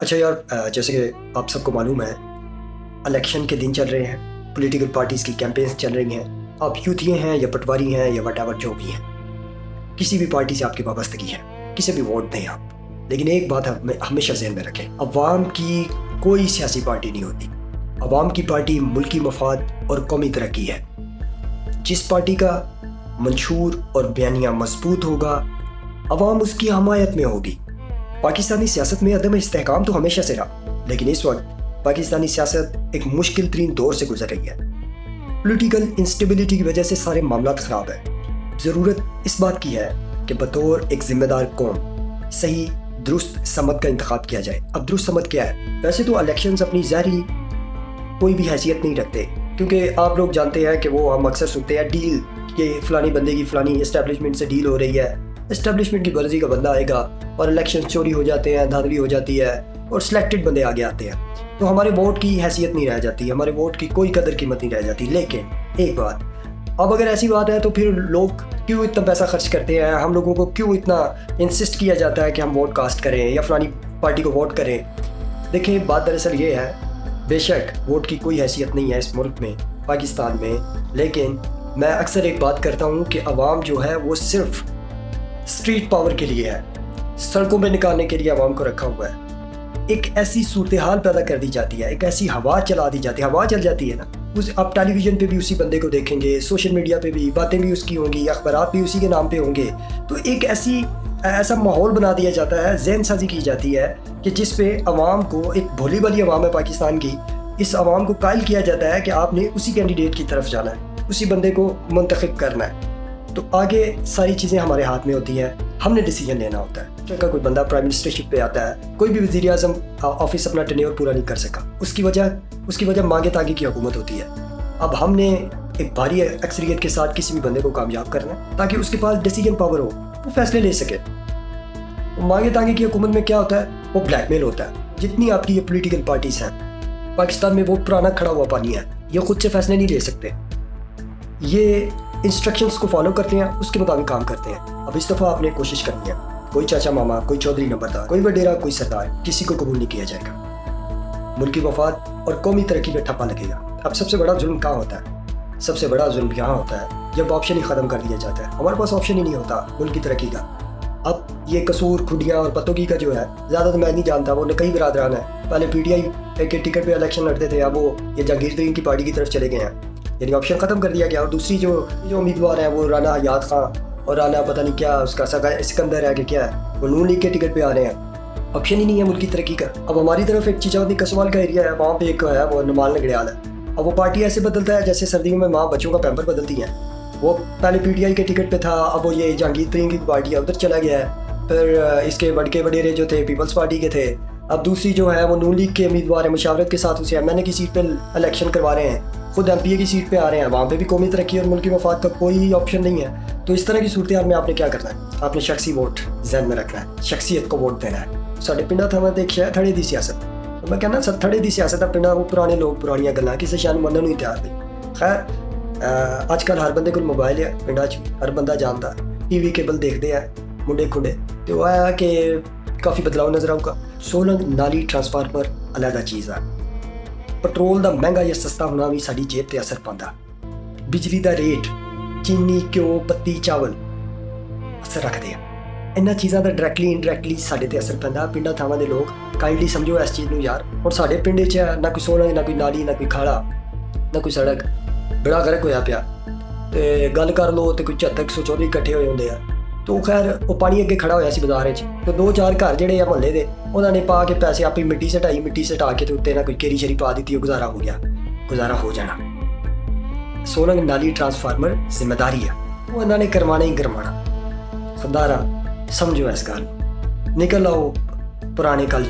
अच्छा यार, जैसे कि आप सबको मालूम है, इलेक्शन के दिन चल रहे हैं, पॉलिटिकल पार्टीज़ की कैंपेन्स चल रही हैं। आप यूथिये हैं या पटवारी हैं या वट एवर जो भी हैं, किसी भी पार्टी से आपकी वाबस्तगी है, किसी भी वोट दें आप। लेकिन एक बात हमेशा ज़हन में रखें, अवाम की कोई सियासी पार्टी नहीं होती। अवाम की पार्टी मुल्की मफाद और कौमी तरक्की है। जिस पार्टी का मंशूर और बयानिया मजबूत होगा, अवाम उसकी हमायत में होगी। पाकिस्तानी सियासत में अदम इस्तेहकाम तो हमेशा से रहा, लेकिन इस वक्त पाकिस्तानी सियासत एक मुश्किल तरीन दौर से गुजर रही है। पॉलिटिकल इंस्टेबिलिटी की वजह से सारे मामला ख़राब है। ज़रूरत इस बात की है कि बतौर एक ज़िम्मेदार कौम सही दुरुस्त समत का इंतखाब किया जाए। अब दुरुस्त समत क्या है? वैसे तो इलेक्शंस अपनी ज़ाहिरी कोई भी हैसियत नहीं रखते, क्योंकि आप लोग जानते हैं कि वो हम अक्सर सुनते हैं डील कि फ़लानी बंदे की फ़लानी इस्टेब्लिशमेंट से डील हो रही है। इस्टेब्लिशमेंट की मर्जी का बंदा आएगा और इलेक्शन चोरी हो जाते हैं, धांधली हो जाती है और सिलेक्टेड बंदे आगे आते हैं, तो हमारे वोट की हैसियत नहीं रह जाती, हमारे वोट की कोई कदर कीमत नहीं रह जाती। लेकिन एक बात, अब अगर ऐसी बात है तो फिर लोग क्यों इतना पैसा खर्च करते हैं? हम लोगों को क्यों इतना इंसिस्ट किया जाता है कि हम वोट कास्ट करें या फलानी पार्टी को वोट करें? देखिए, बात दरअसल ये है, बेशक वोट की कोई हैसियत नहीं है इस मुल्क में, पाकिस्तान में, लेकिन मैं अक्सर एक बात करता हूँ कि अवाम जो है वो सिर्फ स्ट्रीट पावर के लिए है, सड़कों में निकालने के लिए अवाम को रखा हुआ है। एक ऐसी सूरत हाल पैदा कर दी जाती है, एक ऐसी हवा चला दी जाती है, हवा चल जाती है ना, उस आप टेलीविज़न पे भी उसी बंदे को देखेंगे, सोशल मीडिया पे भी बातें भी उसकी होंगी, अखबारात भी उसी के नाम पे होंगे। तो एक ऐसा माहौल बना दिया जाता है, ज़हन साजी की जाती है कि जिस पे अवाम को, एक भोली भाली अवाम है पाकिस्तान की, इस अवाम को कायल किया जाता है कि आपने उसी कैंडिडेट की तरफ जाना है, उसी बंदे को मुंतखब करना है। तो आगे सारी चीज़ें हमारे हाथ में होती हैं, हमने डिसीजन लेना होता है। का कोई बंदा प्राइम मिनिस्टरशिप पे आता है, कोई भी वज़ीर आज़म ऑफिस अपना टेन्योर पूरा नहीं कर सका, उसकी वजह मांगे तांगे की हुकूमत होती है। अब हमने एक भारी अक्सरियत के साथ किसी भी बंदे को कामयाब करना है ताकि उसके पास डिसीजन पावर हो, वो फैसले ले सके। मांगे तांगे की हुकूमत में क्या होता है? वो ब्लैकमेल होता है। जितनी आपकी ये पोलिटिकल पार्टीज़ हैं पाकिस्तान में, वो पुराना खड़ा हुआ पानी है, ये खुद से फैसले नहीं ले सकते, ये इंस्ट्रक्शंस को फॉलो करते हैं, उसके मुताबिक काम करते हैं। अब इस दफ़ा आपने कोशिश करनी है, कोई चाचा मामा, कोई चौधरी नंबरदार, कोई वडेरा, कोई सरदार, किसी को कबूल नहीं किया जाएगा। मुल्की वफाद और कौमी तरक्की में ठप्पा लगेगा। अब सबसे बड़ा जुल्म कहाँ होता है? सबसे बड़ा जुल्म यहाँ होता है जब ऑप्शन ही ख़त्म कर दिया जाता है। हमारे पास ऑप्शन ही नहीं होता मुल्क की तरक्की का। अब ये कसूर, खुडियाँ और पतोगी का जो है, ज़्यादा तो मैं नहीं जानता, वो कई बरादरान है। पहले PTI के टिकट पर इलेक्शन लड़ते थे, अब वो ये जहांगीर तरीन की पार्टी की तरफ चले गए हैं, यानी ऑप्शन ख़त्म कर दिया गया। और दूसरी जो उम्मीदवार है वो राना हयात खां और राना पता नहीं क्या उसका सिकंदर है कि क्या है, वो नून लीग के टिकट पे आ रहे हैं। ऑप्शन ही नहीं है मुल्क की तरक्की का। अब हमारी तरफ एक चीज़ावती कसवाल का एरिया है, वहाँ पे एक है वो नमाल नगड़ियाल है। अब वो पार्टी ऐसे बदलता है जैसे सर्दियों में माँ बच्चों का पैम्पर बदलती हैं। वो पहले PTI के टिकट पे था, अब वो ये जहांगीर तरीन की पार्टी है, उधर चला गया है। फिर इसके बड़के वडेरे जो थे पीपल्स पार्टी के थे। अब दूसरी जो है वो नून लीग के उम्मीदवार है, मुशावरत के साथ उसे MNA की सीट पर इलेक्शन करवा रहे हैं, खुद MPA की सीट पे आ रहे हैं। वहाँ पे भी कौमी तरक्की और मुल्की मफाद का कोई ऑप्शन नहीं है। तो इस तरह की सूरत हाल में आपने क्या करना है? आपने शख्सी वोट ज़हन में रखना है, शख्सियत को वोट देना है। साढ़े पिंडा था देखिए थड़े दी सियासत, तो मैं कहना थड़े दी सियासत है पिंडा, वो पुराने लोग पुरानियां गल्लां किसी शान मनन नहीं तैयार नहीं। खैर आजकल हर बंदे को मोबाइल है, पिंडा हर बंदा जानता, TV केबल देखते हैं मुंडे खुंडे, तो आया कि काफ़ी बदलाव नजर आऊगा। सोलंग नाली ट्रांसफार्मर अलहदा चीज़ है। पेट्रोल का महंगा या सस्ता होना भी साड़ी जेब पर असर पाता। बिजली का रेट, चीनी, घ्यो, पत्ती, चावल असर रखते हैं। इन्हां चीज़ों का डायरैक्टली इनडायरैक्टली साढ़े ते असर पैंदा। पिंडा थावां दे लोग काइंडली समझो इस चीज़ नूं यार। और साढ़े पिंड च ना कोई सोलंग, ना कोई नाली, ना कोई खाड़ा, ना कोई सड़क, बड़ा गरक होया पिया। ते गल कर लो तो कोई 74-104 इकट्ठे होए होंदे आ। तो खैर वो पानी अगे खड़ा होया सी बाजार च, तो 2-4 घर जिहड़े आ मुहल्ले दे, उन्होंने पा के पैसे आप ही मिट्टी सटा के तो उत्ते ना कोई केरी शेरी पा दी, गुजारा हो गया, गुजारा हो जाना। सोलंग नाली ट्रांसफार्मर जिम्मेदारी है, वो इन्होंने करवाना ही करवाना। खुदारा समझो इस गल, निकल आओ पुराने कल्चर।